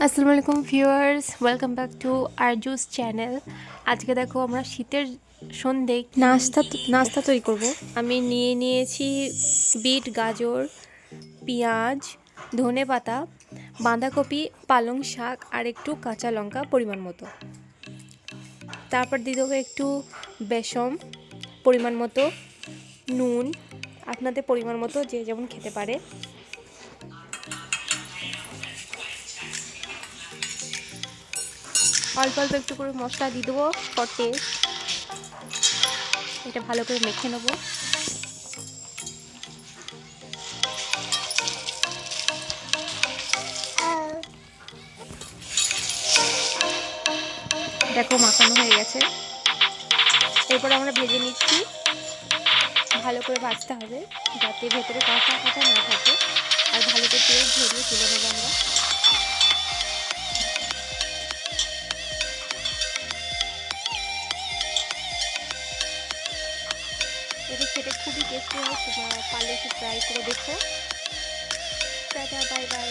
আসসালামু আলাইকুম viewers, welcome back to Arzu's channel. আজকে দেখো আমরা শীতের সন্ধ্যে নাস্তা তৈরি করব। আমি নিয়ে নিয়েছি বিট, গাজর, পেঁয়াজ, ধনেপাতা, বাঁধাকপি, পালং শাক আর একটু কাঁচা লঙ্কা পরিমাণ মতো। তারপর দিয়ে দেবো একটু বেসন পরিমাণ মতো, নুন আপনাদের পরিমাণ মতো, যে যেমন খেতে পারে। অল্প অল্প একটু করে মশলা দিয়ে দেবো ফর টেস্ট। এটা ভালো করে মেখে নেবো। দেখো মাখানো হয়ে গেছে। এরপর আমরা ভেজে নিচ্ছি। ভালো করে ভাজতে হবে যাতে ভেতরে কাঁচা কাঁচা না থাকে, আর ভালো করে তেল ঝরিয়ে তুলে নেবো আমরা। এটা খেতে খুবই টেস্টি হয়, তোমরা পারলে একটু ট্রাই করে দেখো। Tata, bye bye.